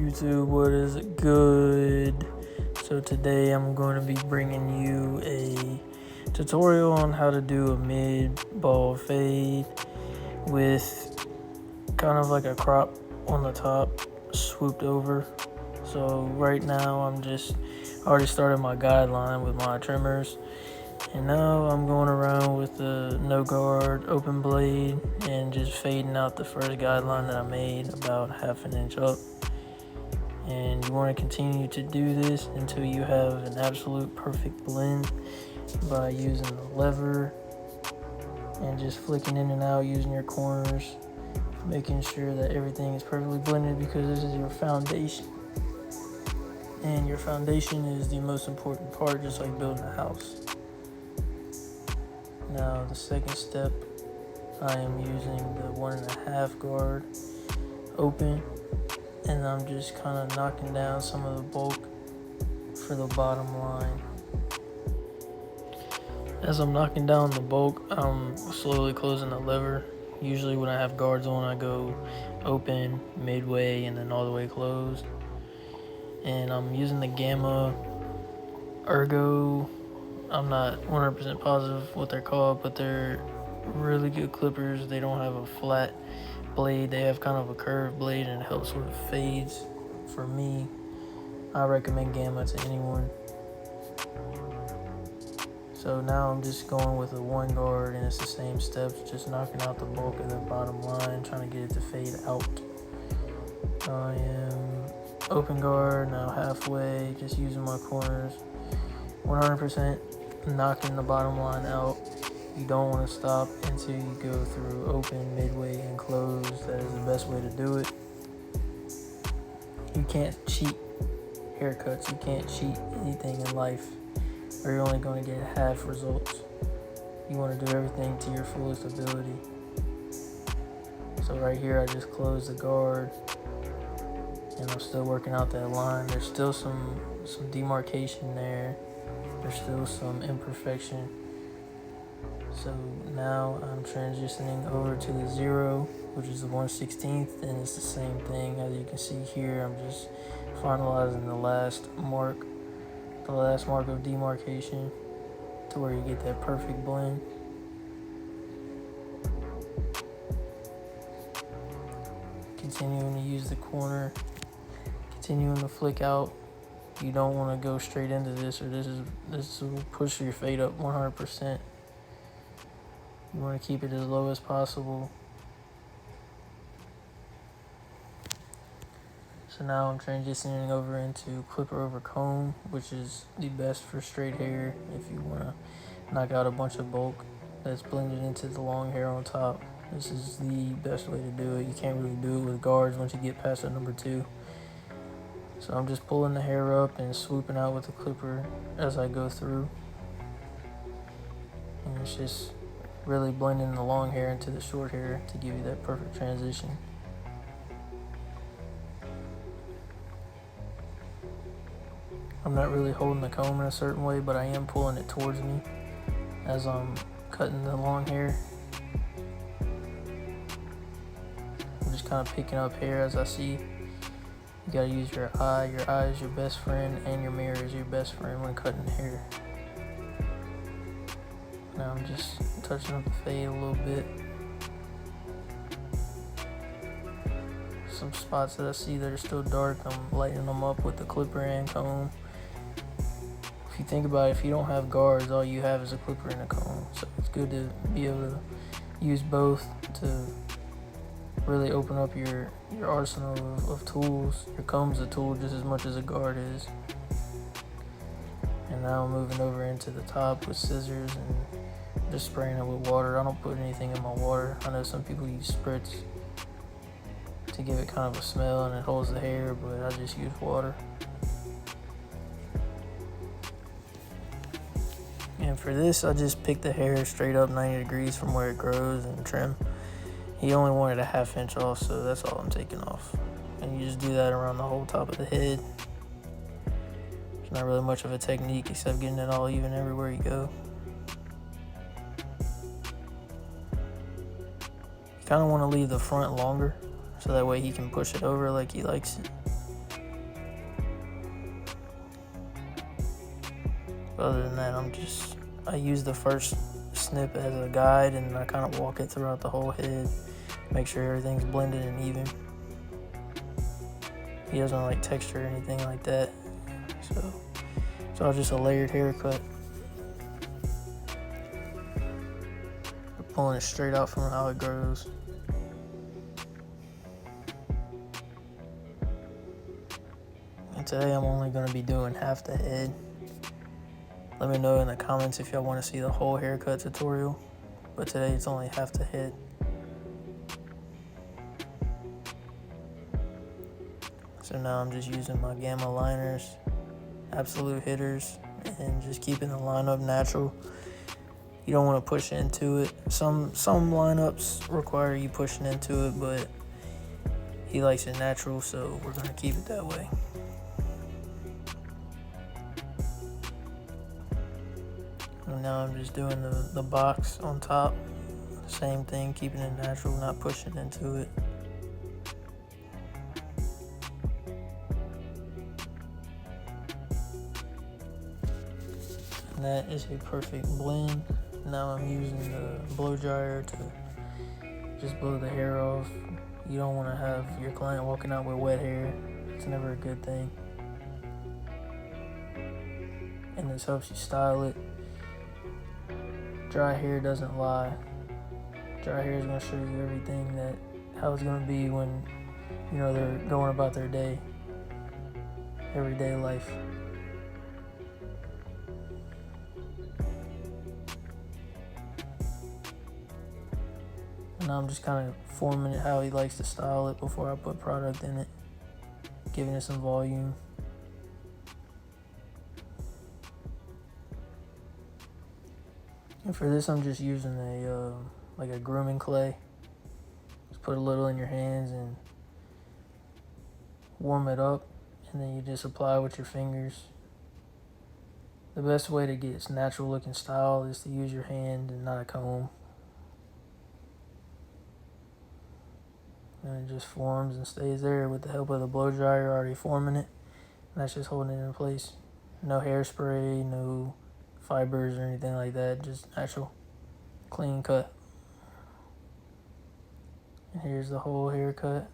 YouTube, what is good? So today I'm going to be bringing you a tutorial on how to do a mid-ball fade with kind of like a crop on the top swooped over. So right now I already started my guideline with my trimmers, and now I'm going around with the no guard open blade and just fading out the first guideline that I made about half an inch up. And you want to continue to do this until you have an absolute perfect blend by using the lever and just flicking in and out using your corners, making sure that everything is perfectly blended, because this is your foundation. And your foundation is the most important part, just like building a house. Now the second step, I am using the 1.5 guard open, and I'm just kind of knocking down some of the bulk for the bottom line. As I'm knocking down the bulk, I'm slowly closing the lever. Usually when I have guards on, I go open, midway, and then all the way closed. And I'm using the Gamma Ergo. I'm not 100% positive what they're called, but they're really good clippers. They don't have a flat blade, they have kind of a curved blade, and it helps sort of fades. For me, I recommend Gamma to anyone. So now I'm just going with a 1 guard, and it's the same steps, just knocking out the bulk of the bottom line, trying to get it to fade out. I am open guard now, halfway, just using my corners, 100% knocking the bottom line out. You don't want to stop until you go through open, midway, and close. That is the best way to do it. You can't cheat haircuts. You can't cheat anything in life, or you're only going to get half results. You want to do everything to your fullest ability. So right here, I just closed the guard, and I'm still working out that line. There's still some demarcation there. There's still some imperfection. So now I'm transitioning over to the 0, which is the 1/16th, and it's the same thing. As you can see here, I'm just finalizing the last mark of demarcation to where you get that perfect blend. Continuing to use the corner, continuing to flick out. You don't want to go straight into this, or this will push your fade up 100%. You want to keep it as low as possible. So now I'm transitioning over into clipper over comb, which is the best for straight hair if you want to knock out a bunch of bulk that's blended into the long hair on top. This is the best way to do it. You can't really do it with guards once you get past the number 2. So I'm just pulling the hair up and swooping out with the clipper as I go through. And it's just really blending the long hair into the short hair to give you that perfect transition. I'm not really holding the comb in a certain way, but I am pulling it towards me as I'm cutting the long hair. I'm just kind of picking up hair as I see. You gotta use your eye. Your eye is your best friend, and your mirror is your best friend when cutting hair. Now I'm just touching up the fade a little bit. Some spots that I see that are still dark, I'm lightening them up with the clipper and comb. If you think about it, if you don't have guards, all you have is a clipper and a comb. So it's good to be able to use both to really open up your arsenal of tools. Your comb's a tool just as much as a guard is. And now I'm moving over into the top with scissors and just spraying it with water. I don't put anything in my water. I know some people use spritz to give it kind of a smell and it holds the hair, but I just use water. And for this, I just pick the hair straight up 90 degrees from where it grows and trim. He only wanted a ½ inch off, so that's all I'm taking off. And you just do that around the whole top of the head. There's not really much of a technique except getting it all even everywhere you go. You kind of want to leave the front longer, so that way he can push it over like he likes it. other than that, I use the first snip as a guide, and I kind of walk it throughout the whole head, make sure everything's blended and even. He doesn't like texture or anything like that, so it's all just a layered haircut. We're pulling it straight out from how it grows. And today I'm only going to be doing half the head. Let me know in the comments if y'all want to see the whole haircut tutorial, but today it's only half the head. So now I'm just using my gamma liners, absolute hitters, and just keeping the lineup natural. You don't want to push into it. Some lineups require you pushing into it, but he likes it natural, so we're going to keep it that way. And now I'm just doing the box on top. Same thing, keeping it natural, not pushing into it. And that is a perfect blend. Now I'm using the blow dryer to just blow the hair off. You don't want to have your client walking out with wet hair. It's never a good thing. And this helps you style it. Dry hair doesn't lie. Dry hair is going to show you everything how it's going to be when they're going about their day, everyday life. And now I'm just kind of forming it how he likes to style it before I put product in it, giving it some volume. And for this, I'm just using like a grooming clay. Just put a little in your hands and warm it up, and then you just apply with your fingers. The best way to get its natural looking style is to use your hand and not a comb. And it just forms and stays there with the help of the blow dryer already forming it. And that's just holding it in place. No hairspray, no fibers or anything like that, just natural, clean cut. And here's the whole haircut.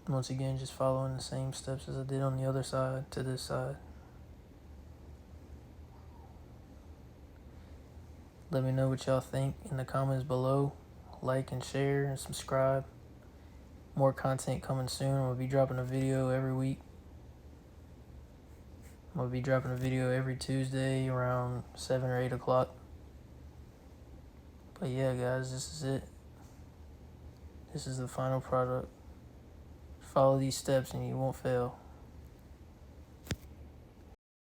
Once again, just following the same steps as I did on the other side to this side. Let me know what y'all think in the comments below. Like and share and subscribe. More content coming soon. I'm going to be dropping a video every week. I'm going to be dropping a video every Tuesday around 7 or 8 o'clock. But yeah, guys, this is it. This is the final product. Follow these steps and you won't fail.